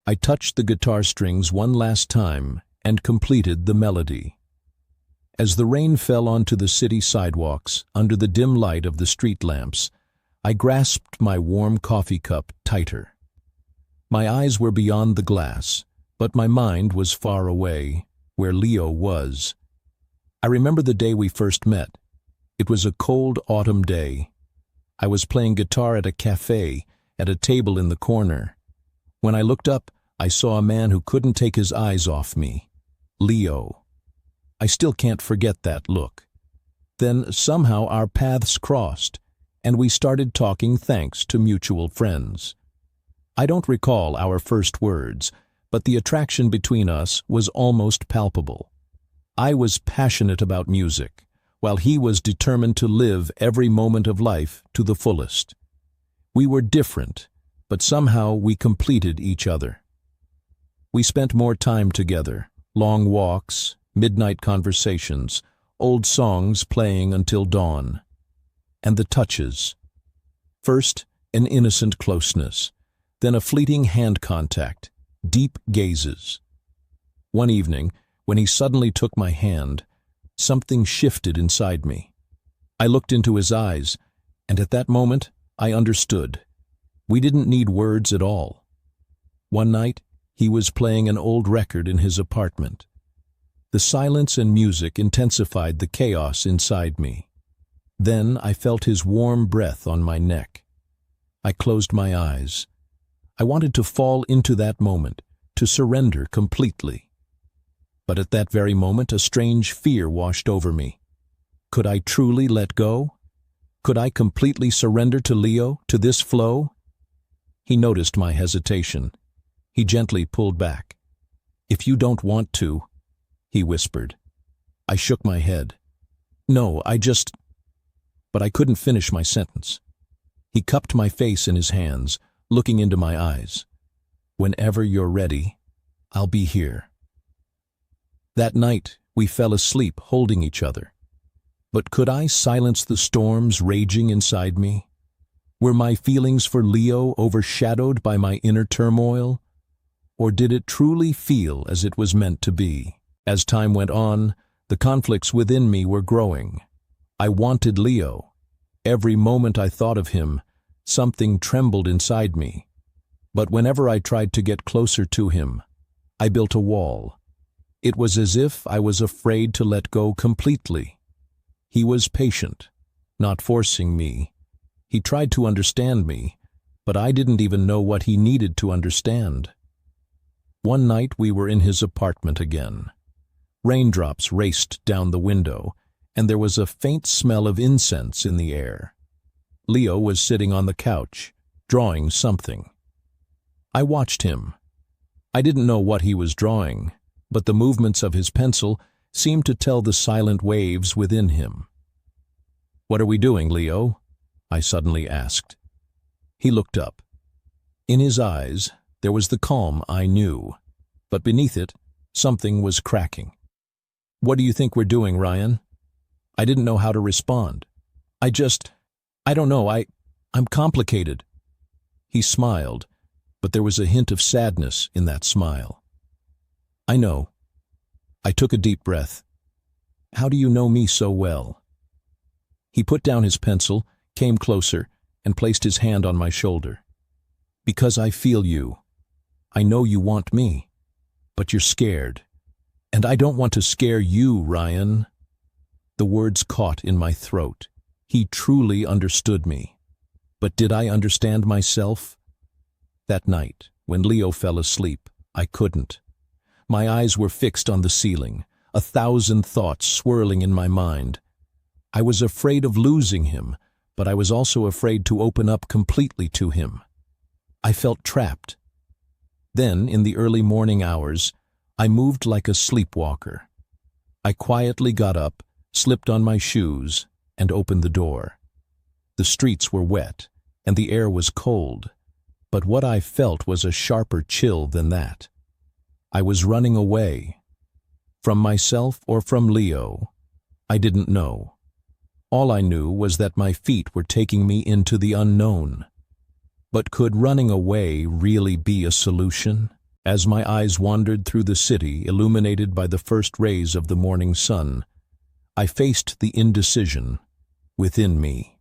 I touched the guitar strings one last time and completed the melody. As the rain fell onto the city sidewalks under the dim light of the street lamps, I grasped my warm coffee cup tighter. My eyes were beyond the glass, but my mind was far away, where Leo was. I remember the day we first met. It was a cold autumn day. I was playing guitar at a cafe, at a table in the corner. When I looked up, I saw a man who couldn't take his eyes off me. Leo. I still can't forget that look. Then somehow our paths crossed, and we started talking thanks to mutual friends. I don't recall our first words, but the attraction between us was almost palpable. I was passionate about music, while he was determined to live every moment of life to the fullest. We were different, but somehow we completed each other. We spent more time together, long walks, midnight conversations, old songs playing until dawn. And the touches. First, an innocent closeness, then a fleeting hand contact, deep gazes. One evening, when he suddenly took my hand, something shifted inside me. I looked into his eyes, and at that moment, I understood. We didn't need words at all. One night, he was playing an old record in his apartment. The silence and music intensified the chaos inside me. Then I felt his warm breath on my neck. I closed my eyes. I wanted to fall into that moment, to surrender completely. But at that very moment, a strange fear washed over me. Could I truly let go? Could I completely surrender to Leo, to this flow? He noticed my hesitation. He gently pulled back. "If you don't want to," he whispered. I shook my head. "No, But I couldn't finish my sentence. He cupped my face in his hands, looking into my eyes. "Whenever you're ready, I'll be here." That night, we fell asleep holding each other. But could I silence the storms raging inside me? Were my feelings for Leo overshadowed by my inner turmoil? Or did it truly feel as it was meant to be? As time went on, the conflicts within me were growing. I wanted Leo. Every moment I thought of him, something trembled inside me. But whenever I tried to get closer to him, I built a wall. It was as if I was afraid to let go completely. He was patient, not forcing me. He tried to understand me, but I didn't even know what he needed to understand. One night we were in his apartment again. Raindrops raced down the window, and there was a faint smell of incense in the air. Leo was sitting on the couch, drawing something. I watched him. I didn't know what he was drawing, but the movements of his pencil seemed to tell the silent waves within him. "What are we doing, Leo?" I suddenly asked. He looked up. In his eyes, there was the calm I knew, but beneath it, something was cracking. "What do you think we're doing, Ryan?" I didn't know how to respond. I don't know, I'm complicated." He smiled, but there was a hint of sadness in that smile. "I know." I took a deep breath. "How do you know me so well?" He put down his pencil, came closer, and placed his hand on my shoulder. "Because I feel you. I know you want me, but you're scared. And I don't want to scare you, Ryan." The words caught in my throat. He truly understood me. But did I understand myself? That night, when Leo fell asleep, I couldn't. My eyes were fixed on the ceiling, 1,000 thoughts swirling in my mind. I was afraid of losing him, but I was also afraid to open up completely to him. I felt trapped. Then, in the early morning hours, I moved like a sleepwalker. I quietly got up, slipped on my shoes, and opened the door. The streets were wet, and the air was cold, but what I felt was a sharper chill than that. I was running away. From myself or from Leo, I didn't know. All I knew was that my feet were taking me into the unknown. But could running away really be a solution? As my eyes wandered through the city illuminated by the first rays of the morning sun, I faced the indecision within me.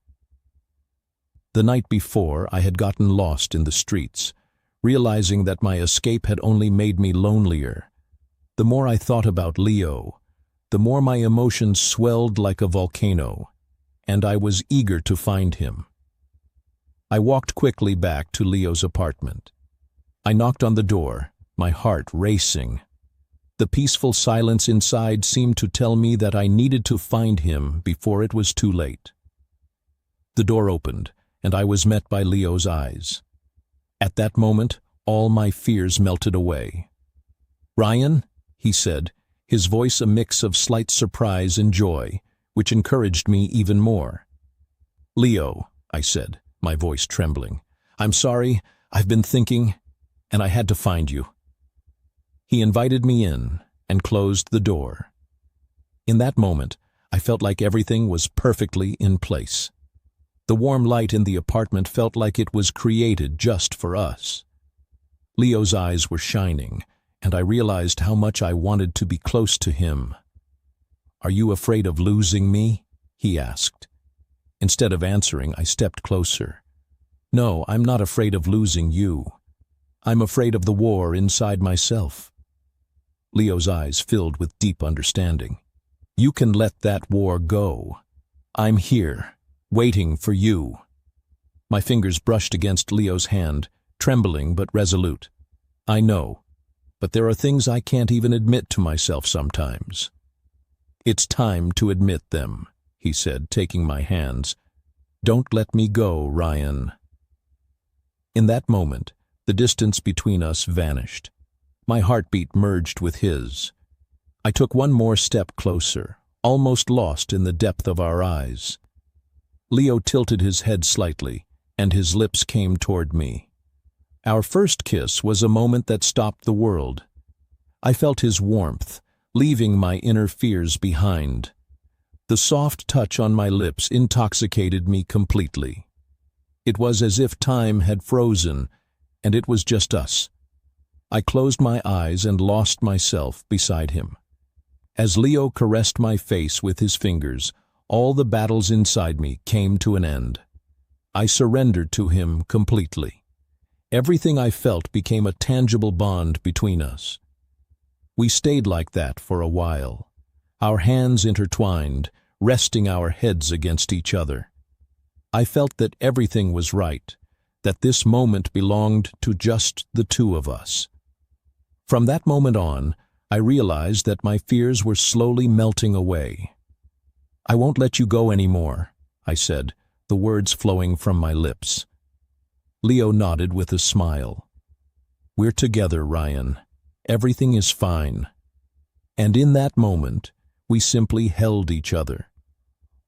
The night before, I had gotten lost in the streets, realizing that my escape had only made me lonelier. The more I thought about Leo, the more my emotions swelled like a volcano, and I was eager to find him. I walked quickly back to Leo's apartment. I knocked on the door, my heart racing. The peaceful silence inside seemed to tell me that I needed to find him before it was too late. The door opened, and I was met by Leo's eyes. At that moment, all my fears melted away. "Ryan," he said, his voice a mix of slight surprise and joy, which encouraged me even more. "Leo," I said, my voice trembling, "I'm sorry, I've been thinking, and I had to find you." He invited me in and closed the door. In that moment, I felt like everything was perfectly in place. The warm light in the apartment felt like it was created just for us. Leo's eyes were shining, and I realized how much I wanted to be close to him. "Are you afraid of losing me?" he asked. Instead of answering, I stepped closer. "No, I'm not afraid of losing you. I'm afraid of the war inside myself." Leo's eyes filled with deep understanding. "You can let that war go. I'm here, waiting for you." My fingers brushed against Leo's hand, trembling but resolute. "I know, but there are things I can't even admit to myself sometimes." "It's time to admit them," he said, taking my hands. "Don't let me go, Ryan." In that moment, the distance between us vanished. My heartbeat merged with his. I took one more step closer, almost lost in the depth of our eyes. Leo tilted his head slightly, and his lips came toward me. Our first kiss was a moment that stopped the world. I felt his warmth, leaving my inner fears behind. The soft touch on my lips intoxicated me completely. It was as if time had frozen, and it was just us. I closed my eyes and lost myself beside him. As Leo caressed my face with his fingers, all the battles inside me came to an end. I surrendered to him completely. Everything I felt became a tangible bond between us. We stayed like that for a while, our hands intertwined, resting our heads against each other. I felt that everything was right, that this moment belonged to just the two of us. From that moment on, I realized that my fears were slowly melting away. "I won't let you go anymore," I said, the words flowing from my lips. Leo nodded with a smile. "We're together, Ryan. Everything is fine." And in that moment, we simply held each other.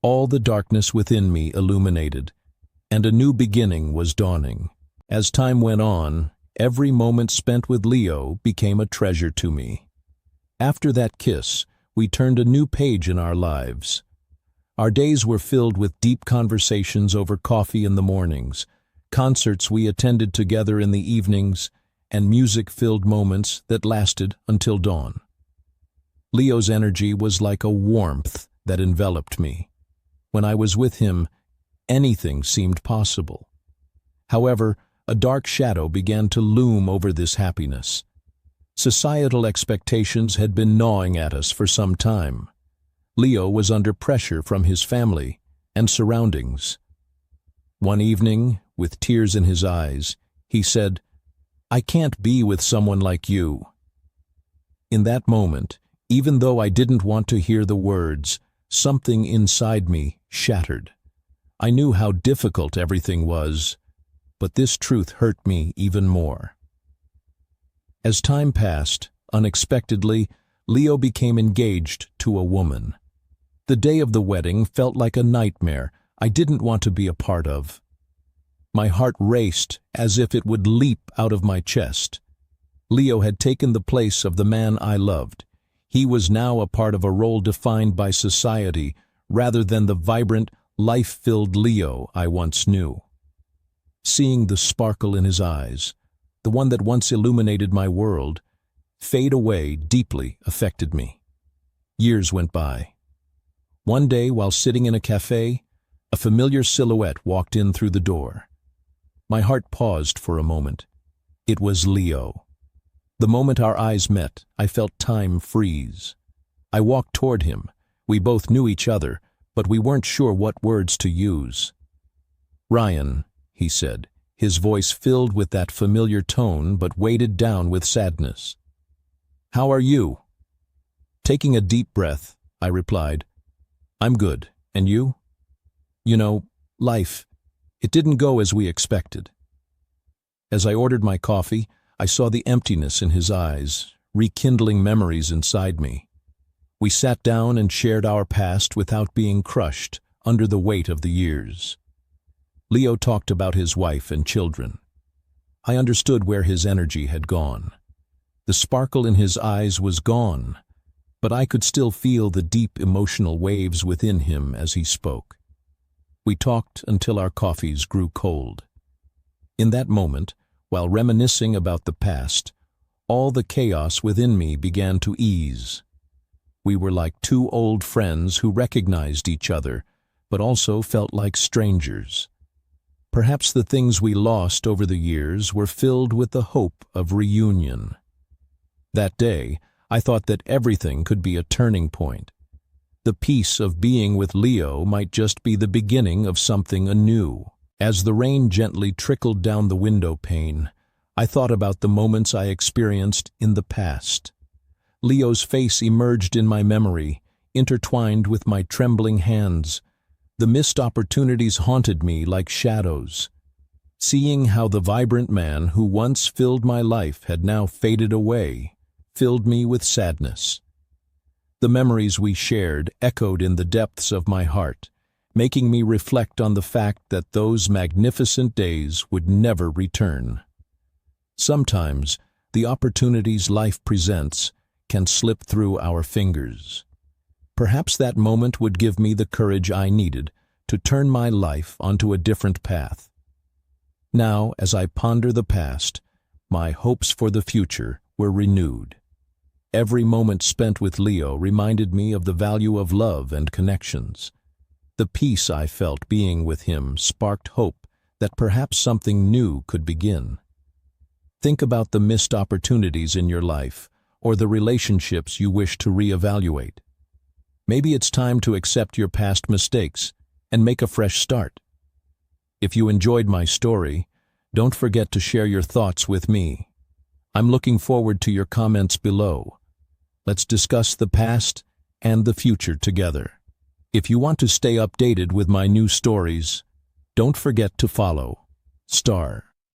All the darkness within me illuminated, and a new beginning was dawning. As time went on, every moment spent with Leo became a treasure to me. After that kiss, we turned a new page in our lives. Our days were filled with deep conversations over coffee in the mornings, concerts we attended together in the evenings, and music-filled moments that lasted until dawn. Leo's energy was like a warmth that enveloped me. When I was with him, anything seemed possible. However, a dark shadow began to loom over this happiness. Societal expectations had been gnawing at us for some time. Leo was under pressure from his family and surroundings. One evening, with tears in his eyes, he said, "I can't be with someone like you." In that moment, even though I didn't want to hear the words, something inside me shattered. I knew how difficult everything was, but this truth hurt me even more. As time passed, unexpectedly, Leo became engaged to a woman. The day of the wedding felt like a nightmare I didn't want to be a part of. My heart raced as if it would leap out of my chest. Leo had taken the place of the man I loved. He was now a part of a role defined by society rather than the vibrant, life-filled Leo I once knew. Seeing the sparkle in his eyes, the one that once illuminated my world, fade away deeply affected me. Years went by. One day, while sitting in a cafe, a familiar silhouette walked in through the door. My heart paused for a moment. It was Leo. The moment our eyes met, I felt time freeze. I walked toward him. We both knew each other, but we weren't sure what words to use. "Ryan," he said, his voice filled with that familiar tone but weighted down with sadness. "How are you?" Taking a deep breath, I replied, "I'm good, and you?" "You know, life, it didn't go as we expected." As I ordered my coffee, I saw the emptiness in his eyes, rekindling memories inside me. We sat down and shared our past without being crushed under the weight of the years. Leo talked about his wife and children. I understood where his energy had gone. The sparkle in his eyes was gone, but I could still feel the deep emotional waves within him as he spoke. We talked until our coffees grew cold. In that moment, while reminiscing about the past, all the chaos within me began to ease. We were like two old friends who recognized each other, but also felt like strangers. Perhaps the things we lost over the years were filled with the hope of reunion. That day, I thought that everything could be a turning point. The peace of being with Leo might just be the beginning of something anew. As the rain gently trickled down the window pane, I thought about the moments I experienced in the past. Leo's face emerged in my memory, intertwined with my trembling hands. The missed opportunities haunted me like shadows. Seeing how the vibrant man who once filled my life had now faded away, filled me with sadness. The memories we shared echoed in the depths of my heart, making me reflect on the fact that those magnificent days would never return. Sometimes, the opportunities life presents can slip through our fingers. Perhaps that moment would give me the courage I needed to turn my life onto a different path. Now, as I ponder the past, my hopes for the future were renewed. Every moment spent with Leo reminded me of the value of love and connections. The peace I felt being with him sparked hope that perhaps something new could begin. Think about the missed opportunities in your life, or the relationships you wish to reevaluate. Maybe it's time to accept your past mistakes and make a fresh start. If you enjoyed my story, don't forget to share your thoughts with me. I'm looking forward to your comments below. Let's discuss the past and the future together. If you want to stay updated with my new stories, don't forget to follow. Star.